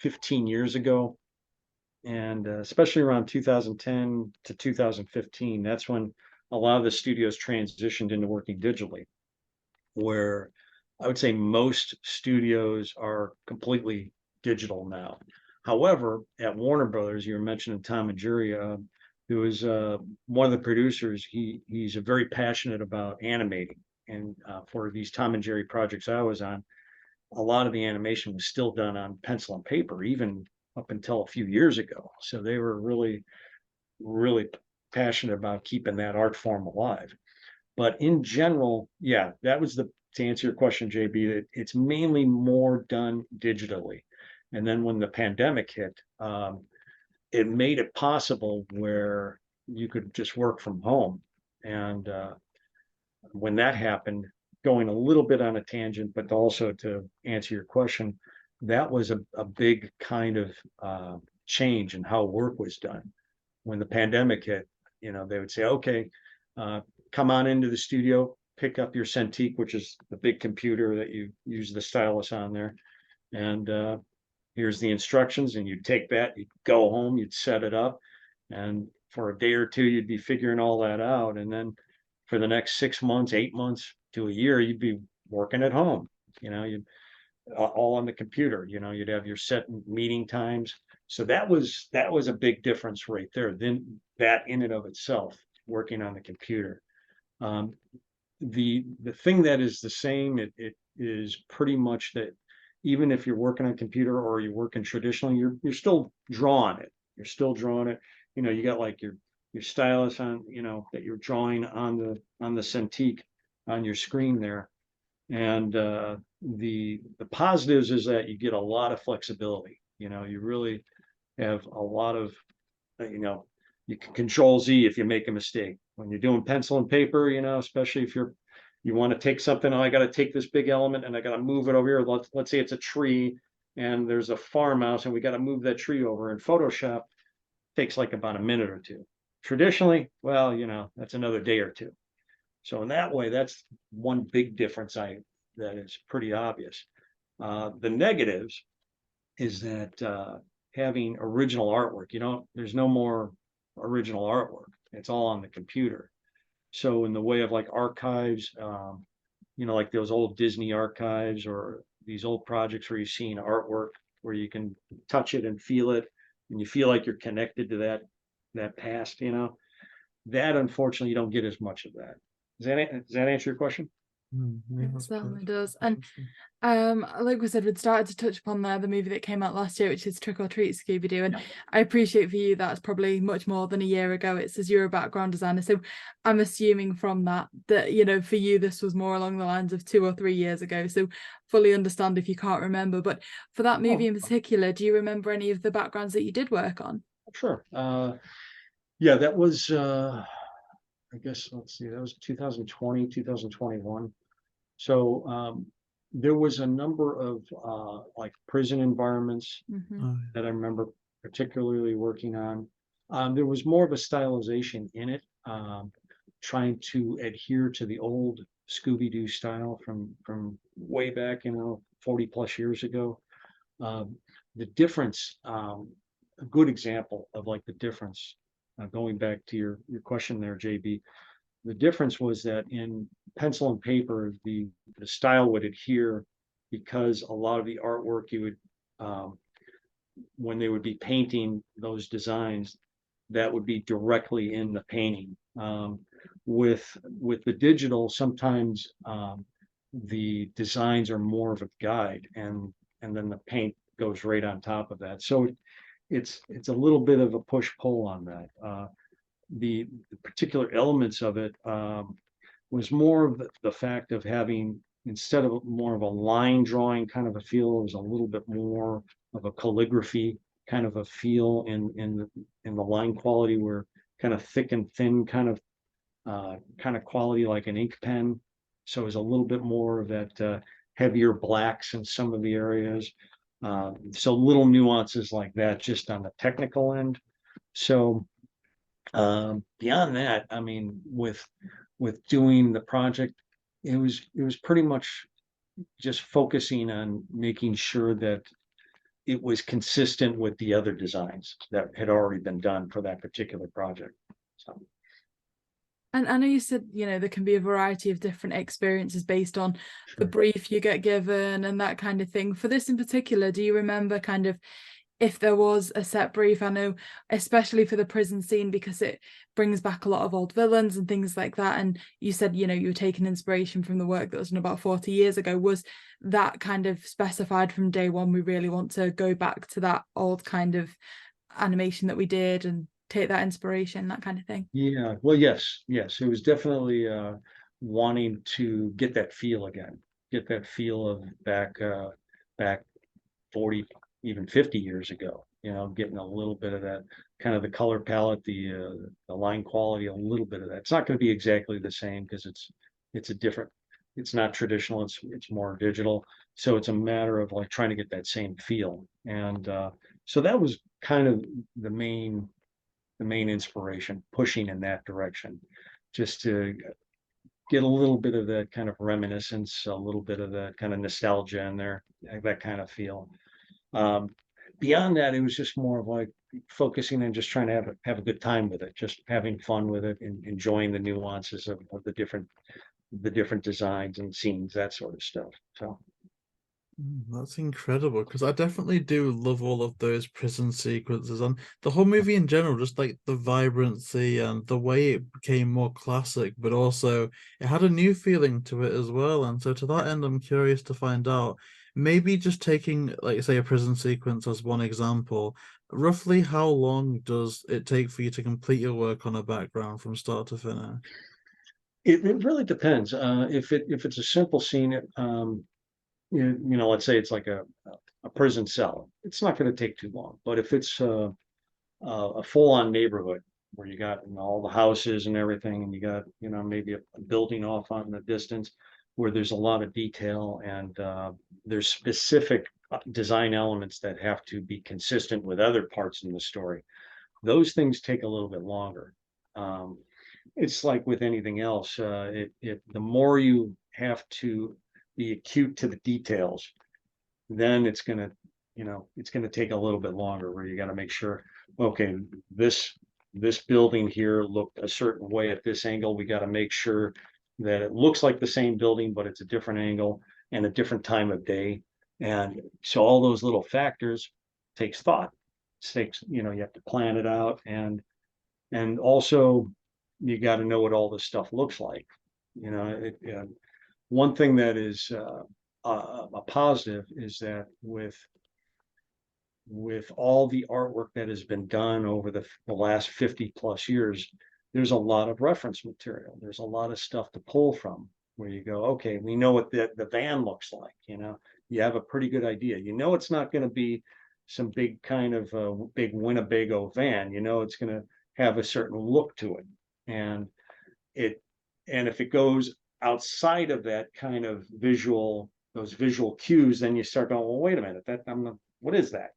15 years ago, and especially around 2010 to 2015. That's when a lot of the studios transitioned into working digitally, where I would say most studios are completely digital now. However, at Warner Brothers, you were mentioning Tom and Jerry, who is one of the producers. He's very passionate about animating, and for these Tom and Jerry projects I was on, a lot of the animation was still done on pencil and paper, even up until a few years ago. So they were really, really passionate about keeping that art form alive. But in general, yeah, that was to answer your question, JayBee, that it's mainly more done digitally. And then when the pandemic hit, it made it possible where you could just work from home. And when that happened, going a little bit on a tangent, but also to answer your question, that was a big kind of change in how work was done. When the pandemic hit, you know, they would say, okay, come on into the studio, pick up your Cintiq, which is the big computer that you use the stylus on there. And here's the instructions, and you'd take that, you'd go home, you'd set it up. And for a day or two, you'd be figuring all that out. And then for the next 6 months, 8 months to a year, you'd be working at home, you know, you'd all on the computer, you know, you'd have your set meeting times. So that was a big difference right there. Then that in and of itself, working on the computer. The thing that is the same, it is pretty much that even if you're working on a computer or you're working traditionally, you're still drawing it. You're still drawing it. You know, you got like your stylus on, you know, that you're drawing on the Cintiq on your screen there. And the positives is that you get a lot of flexibility. You know, you really have a lot of, you know, you can control Z if you make a mistake. When you're doing pencil and paper, you know, especially if you want to take something, oh, I got to take this big element and I got to move it over here. Let's say it's a tree and there's a farmhouse and we got to move that tree over. In Photoshop, takes like about a minute or two. Traditionally, well, you know, that's another day or two. So in that way, that's one big difference that is pretty obvious. The negatives is that having original artwork, you know, there's no more original artwork. It's all on the computer. So in the way of like archives, you know, like those old Disney archives or these old projects where you've seen artwork where you can touch it and feel it, and you feel like you're connected to that past, you know, that unfortunately you don't get as much of that. Does that answer your question? Yeah, It that's certainly perfect. does. And Awesome. like we said, we'd started to touch upon there the movie that came out last year, which is Trick or Treat Scooby Doo. And I appreciate for you that's probably much more than a year ago. It says you're a background designer, so I'm assuming from that you know, for you this was more along the lines of 2 or 3 years ago. So fully understand if you can't remember. But for that movie in particular, do you remember any of the backgrounds that you did work on? Sure. Yeah, that was I guess, let's see, that was 2020, 2021. So there was a number of like prison environments Mhm. that I remember particularly working on. There was more of a stylization in it, trying to adhere to the old Scooby Doo style from way back, you know, 40 plus years ago. The difference, a good example of like the difference, going back to your question there, JB, the difference was that in pencil and paper, the style would adhere because a lot of the artwork you would, when they would be painting those designs, that would be directly in the painting. With the digital, sometimes the designs are more of a guide, and then the paint goes right on top of that. So it's a little bit of a push-pull on that. The particular elements of it was more of the fact of having, instead of more of a line drawing kind of a feel, it was a little bit more of a calligraphy kind of a feel in the line quality, where kind of thick and thin kind of quality like an ink pen. So it was a little bit more of that heavier blacks in some of the areas. So little nuances like that just on the technical end. So beyond that, I mean, with doing the project, it was pretty much just focusing on making sure that it was consistent with the other designs that had already been done for that particular project. So And I know you said, you know, there can be a variety of different experiences based on the brief you get given and that kind of thing. For this in particular, do you remember kind of if there was a set brief? I know, especially for the prison scene, because it brings back a lot of old villains and things like that. And you said, you know, you were taking inspiration from the work that was done about 40 years ago. Was that kind of specified from day one? We really want to go back to that old kind of animation that we did and take that inspiration, that kind of thing. yeah, well, yes, it was definitely wanting to get that feel again, get that feel of back 40, even 50 years ago, you know, getting a little bit of that kind of the color palette, the line quality, a little bit of that. It's not going to be exactly the same because it's a different, it's not traditional, it's more digital. So it's a matter of like trying to get that same feel. And so that was kind of the main inspiration, pushing in that direction, just to get a little bit of that kind of reminiscence, a little bit of that kind of nostalgia in there, that kind of feel. Um, Beyond that, it was just more of like focusing and just trying to have a good time with it, just having fun with it and enjoying the nuances of the different designs and scenes, that sort of stuff. So That's incredible, because I definitely do love all of those prison sequences and the whole movie in general, just like the vibrancy and the way it became more classic, but also it had a new feeling to it as well. And so to that end, I'm curious to find out, maybe just taking, like, say, a prison sequence as one example, roughly how long does it take for you to complete your work on a background from start to finish? it really depends. If it's a simple scene, you know, let's say it's like a prison cell, it's not going to take too long. But if it's a full-on neighborhood where you got, you know, all the houses and everything, and you got, you know, maybe a building off on the distance where there's a lot of detail, and there's specific design elements that have to be consistent with other parts in the story, those things take a little bit longer. Um, it's like with anything else, the more you have to be acute to the details, then it's gonna, you know, it's gonna take a little bit longer, where you got to make sure, okay, this building here looked a certain way at this angle. We got to make sure that it looks like the same building, but it's a different angle and a different time of day. And so all those little factors takes thought. takes, you know, you have to plan it out, and also you got to know what all this stuff looks like. You know, one thing that is a positive is that with all the artwork that has been done over the last 50 plus years, there's a lot of reference material. There's a lot of stuff to pull from where you go, okay, we know what the van looks like, you know, you have a pretty good idea. You know, it's not going to be some big kind of big Winnebago van, you know, it's going to have a certain look to it. And it, and if it goes outside of that kind of those visual cues, then you start going, well, wait a minute, what is that?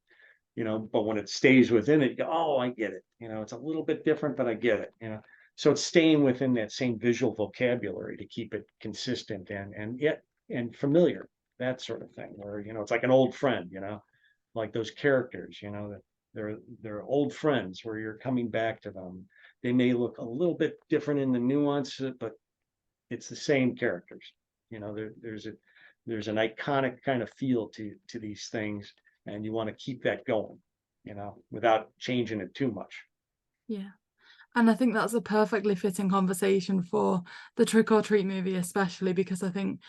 You know, but when it stays within it, you go, oh, I get it. You know, it's a little bit different, but I get it, you know. So it's staying within that same visual vocabulary to keep it consistent and yet and familiar, that sort of thing, where, you know, it's like an old friend, you know, like those characters, you know, that they're old friends where you're coming back to them. They may look a little bit different in the nuance, but it's the same characters. You know, there's an iconic kind of feel to these things, and you want to keep that going, you know, without changing it too much. Yeah. And I think that's a perfectly fitting conversation for the Trick or Treat movie, especially because I think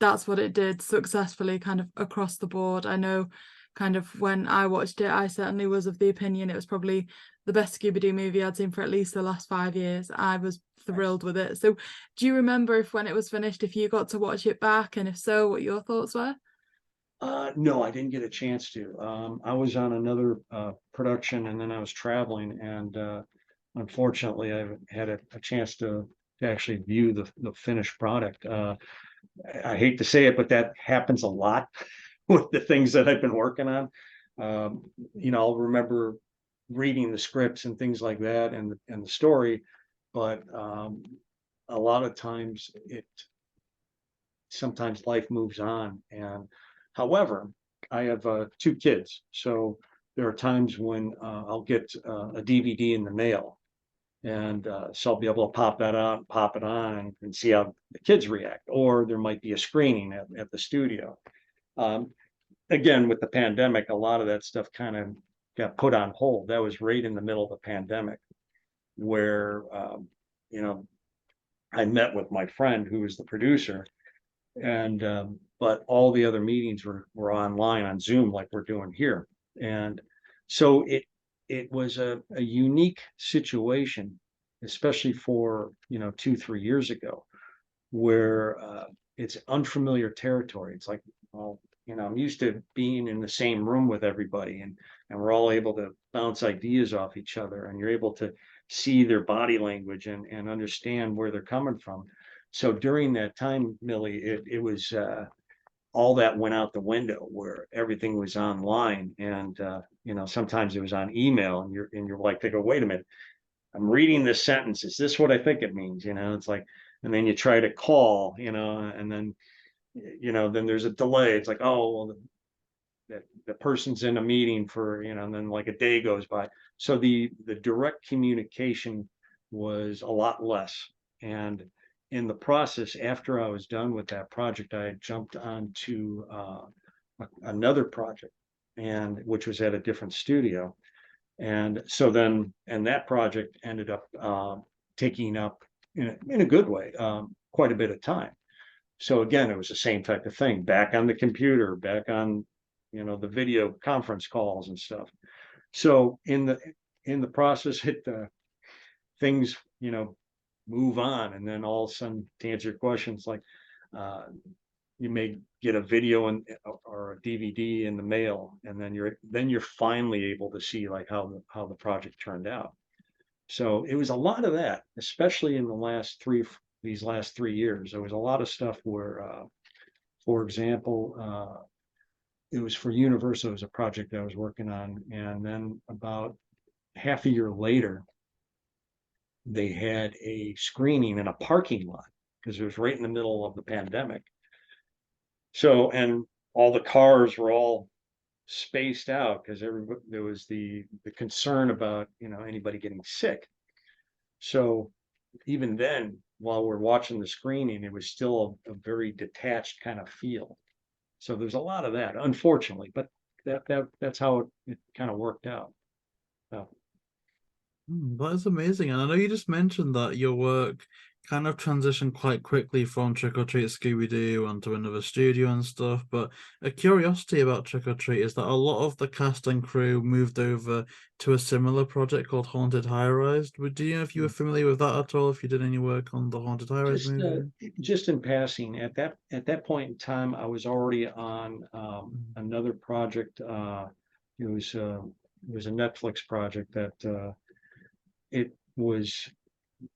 that's what it did successfully kind of across the board. I know kind of when I watched it, I certainly was of the opinion it was probably the best Scooby Doo movie I'd seen for at least the last 5 years. I was thrilled with it. So do you remember if when it was finished, if you got to watch it back, and if so, what your thoughts were? No, I didn't get a chance to. I was on another production, and then I was traveling, and unfortunately, I haven't had a chance to actually view the finished product. I hate to say it, but that happens a lot with the things that I've been working on. You know, I'll remember reading the scripts and things like that, and the story, but a lot of times sometimes life moves on. And however, I have 2 kids, so there are times when I'll get a DVD in the mail, and so I'll be able to pop that out, pop it on, and see how the kids react. Or there might be a screening at the studio. Again, with the pandemic, a lot of that stuff kind of got put on hold. That was right in the middle of the pandemic, where you know, I met with my friend who was the producer, and but all the other meetings were online on Zoom, like we're doing here. And so it was a unique situation, especially for, you know, 2-3 years ago, where it's unfamiliar territory. It's like, well, you know, I'm used to being in the same room with everybody, and we're all able to bounce ideas off each other, and you're able to see their body language and understand where they're coming from. So during that time, Millie, it was all that went out the window, where everything was online, and you know, sometimes it was on email, and you're like, they go, wait a minute, I'm reading this sentence, is this what I think it means? You know, it's like, and then you try to call, you know, and then, you know, then there's a delay. It's like, oh, well, the person's in a meeting for, you know, and then like a day goes by. So the direct communication was a lot less. And in the process, after I was done with that project, I jumped onto another project, and which was at a different studio. And so then, and that project ended up taking up, in a good way, quite a bit of time. So again, it was the same type of thing, back on the computer, back on, you know, the video conference calls and stuff. So in the process, things, you know, move on, and then all of a sudden, to answer your questions, like you may get a video or a DVD in the mail, and then you're finally able to see like how the project turned out. So it was a lot of that, especially in these last 3 years. There was a lot of stuff where, for example, it was for Universal. It was a project that I was working on, and then about half a year later, they had a screening in a parking lot, because it was right in the middle of the pandemic. So, and all the cars were all spaced out, because there was the concern about, you know, anybody getting sick. So even then, while we're watching the screening, it was still a very detached kind of feel. So there's a lot of that, unfortunately, but that's how it kind of worked out. That is amazing. And I know you just mentioned that your work kind of transitioned quite quickly from Trick or Treat Scooby Doo onto another studio and stuff. But a curiosity about Trick or Treat is that a lot of the cast and crew moved over to a similar project called Haunted High Rise. Do you know if you were familiar with that at all? If you did any work on the Haunted High Rise Just movie? just in passing, at that point in time, I was already on another project. It was uh, it was a Netflix project that it was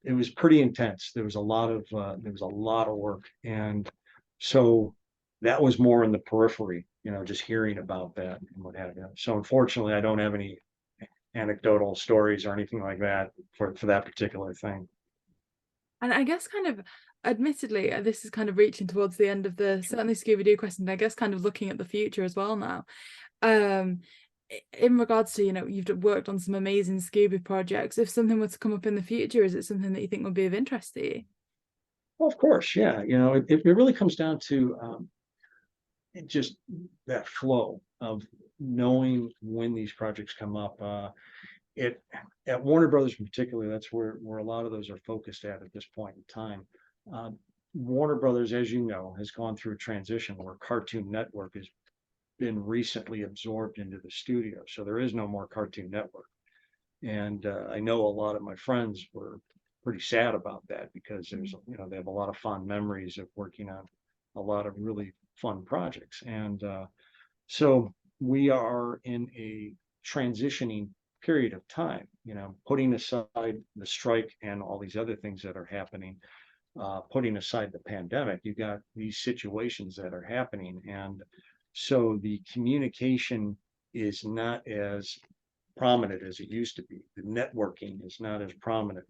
it was pretty intense. There was a lot of work, and so that was more in the periphery, just hearing about that and what have you. So unfortunately, I don't have any anecdotal stories or anything like that for that particular thing. And I guess kind of admittedly, this is kind of reaching towards the end of the certainly Scooby Doo question, I guess kind of looking at the future as well now. In regards to, you've worked on some amazing Scooby projects. If something were to come up in the future, is it something that you think would be of interest to you? Well, of course, yeah. It really comes down to just that flow of knowing when these projects come up. It At Warner Brothers in particular, that's where a lot of those are focused at this point in time. Uh, Warner Brothers, as you know, has gone through a transition where Cartoon Network has been recently absorbed into the studio, so there is no more Cartoon Network. And I know a lot of my friends were pretty sad about that because they have a lot of fond memories of working on a lot of really fun projects. And so we are in a transitioning period of time, putting aside the strike and all these other things that are happening, putting aside the pandemic, you got these situations that are happening. And so the communication is not as prominent as it used to be. The networking is not as prominent,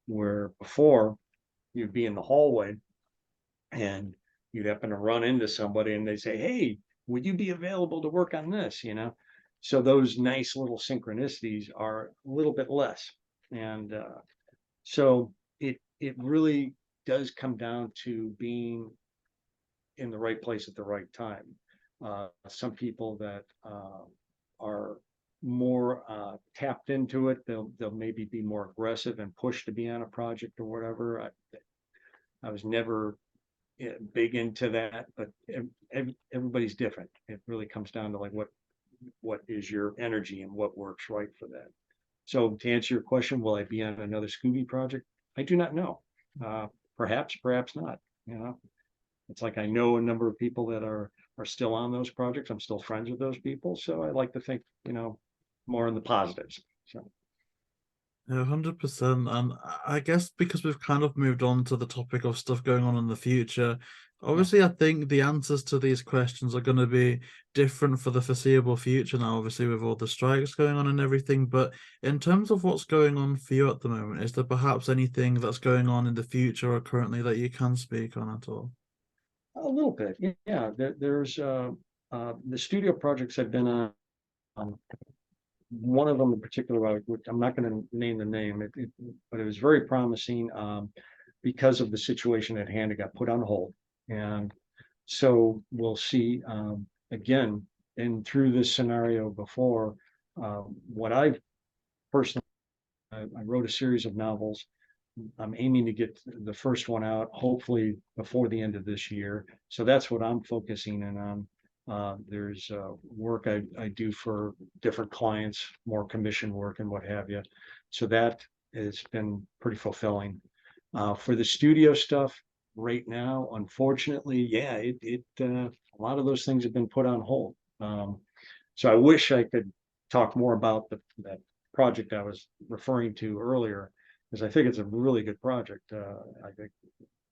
where before you'd be in the hallway and you'd happen to run into somebody and they say, "Hey, would you be available to work on this?" So those nice little synchronicities are a little bit less. And so it really does come down to being in the right place at the right time. Some people that are more tapped into it, they'll maybe be more aggressive and push to be on a project or whatever. I was never big into that, but everybody's different. It really comes down to like what is your energy and what works right for that. So to answer your question, will I be on another Scooby project? I do not know. Perhaps, perhaps not. It's like I know a number of people that are still on those projects. I'm still friends with those people, so I like to think, more in the positives. So 100%. And I guess because we've kind of moved on to the topic of stuff going on in the future, obviously, I think the answers to these questions are going to be different for the foreseeable future now, obviously, with all the strikes going on and everything. But in terms of what's going on for you at the moment, is there perhaps anything that's going on in the future or currently that you can speak on at all? a little bit, yeah. There's the studio projects I've been on. One of them in particular, which I'm not going to name the name, but it was very promising because of the situation at hand. It got put on hold, and so we'll see again. And through this scenario before, what I've personally, I wrote a series of novels. I'm aiming to get the first one out, hopefully before the end of this year. So that's what I'm focusing in on. There's work I do for different clients, more commission work and what have you. So that has been pretty fulfilling. For the studio stuff right now, unfortunately, yeah, a lot of those things have been put on hold. So I wish I could talk more about that project I was referring to earlier, because I think it's a really good project. I think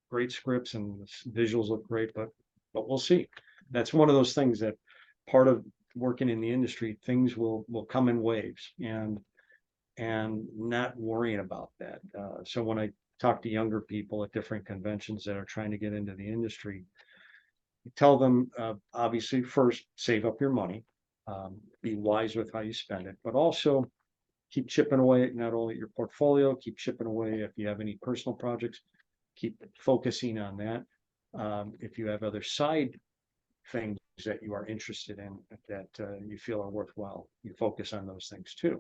great scripts and the visuals look great, but we'll see. That's one of those things that part of working in the industry, things will come in waves, and not worrying about that. So when I talk to younger people at different conventions that are trying to get into the industry, tell them obviously first save up your money, be wise with how you spend it, but also keep chipping away at not only your portfolio, keep chipping away if you have any personal projects, keep focusing on that. If you have other side things that you are interested in that you feel are worthwhile, you focus on those things too.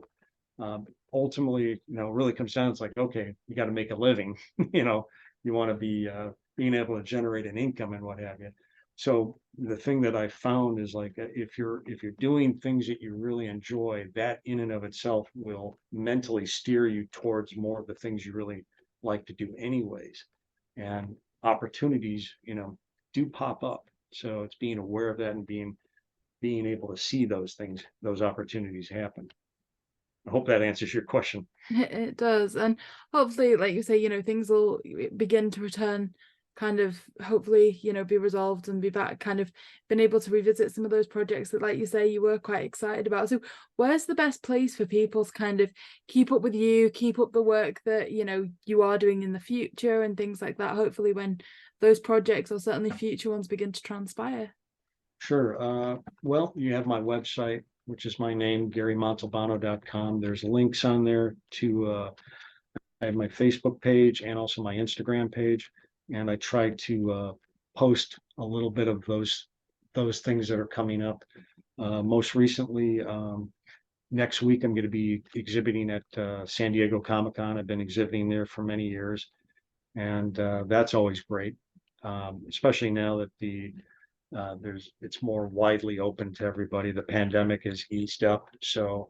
Ultimately, you know, it really comes down, it's like, okay, you got to make a living, you know, you want to be being able to generate an income and what have you. So the thing that I found is like, if you're doing things that you really enjoy, that in and of itself will mentally steer you towards more of the things you really like to do anyways. And opportunities, you know, do pop up. So it's being aware of that and being able to see those things, those opportunities happen. I hope that answers your question. It does. And hopefully, like you say, you know, things will begin to return, kind of hopefully, you know, be resolved and be back, kind of been able to revisit some of those projects that, like you say, you were quite excited about. So where's the best place for people to kind of keep up with you, keep up the work that, you know, you are doing in the future and things like that, hopefully when those projects or certainly future ones begin to transpire? Sure. Well, you have my website, which is my name, GaryMontalbano.com. There's links on there to I have my Facebook page and also my Instagram page, and I try to post a little bit of those things that are coming up. Most recently, next week I'm going to be exhibiting at San Diego Comic-Con. I've been exhibiting there for many years, and that's always great, especially now that it's more widely open to everybody. The pandemic is eased up, so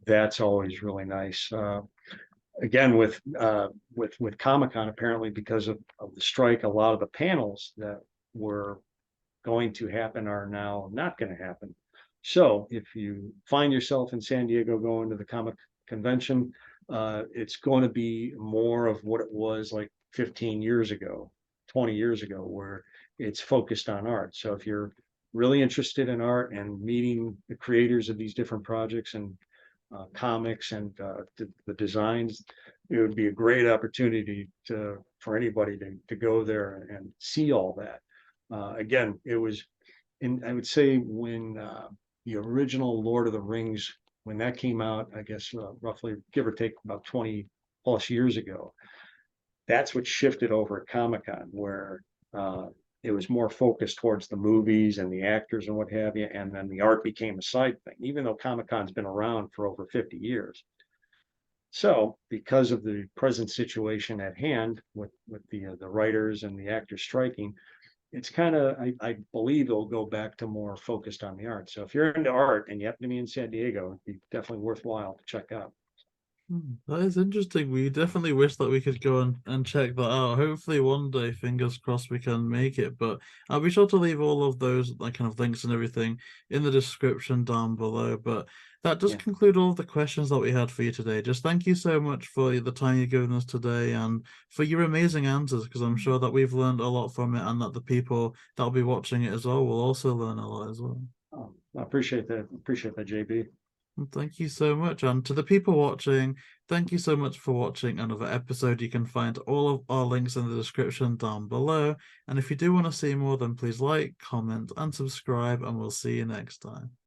that's always really nice. Again, with Comic-Con, apparently because of the strike, a lot of the panels that were going to happen are now not going to happen. So if you find yourself in San Diego going to the comic convention, it's going to be more of what it was like 15 years ago, 20 years ago, where it's focused on art. So if you're really interested in art and meeting the creators of these different projects and comics and the designs, it would be a great opportunity for anybody to go there and see all that. Again, it was, I would say when the original Lord of the Rings, when that came out, I guess roughly give or take about 20 plus years ago, that's what shifted over at Comic-Con, where it was more focused towards the movies and the actors and what have you, and then the art became a side thing, even though Comic-Con's been around for over 50 years. So because of the present situation at hand with the writers and the actors striking, it's kind of, I believe it'll go back to more focused on the art. So if you're into art and you happen to be in San Diego, it'd be definitely worthwhile to check out. That is interesting. We definitely wish that we could go and check that out. Hopefully one day, fingers crossed, we can make it. But I'll be sure to leave all of those like kind of links and everything in the description down below. But that does conclude all of the questions that we had for you today. Just thank you so much for the time you've given us today and for your amazing answers, because I'm sure that we've learned a lot from it and that the people that'll be watching it as well will also learn a lot as well. Oh, I appreciate that. Appreciate that, JB. Thank you so much. And to the people watching, thank you so much for watching another episode. You can find all of our links in the description down below. And if you do want to see more, then please like, comment, and subscribe, and we'll see you next time.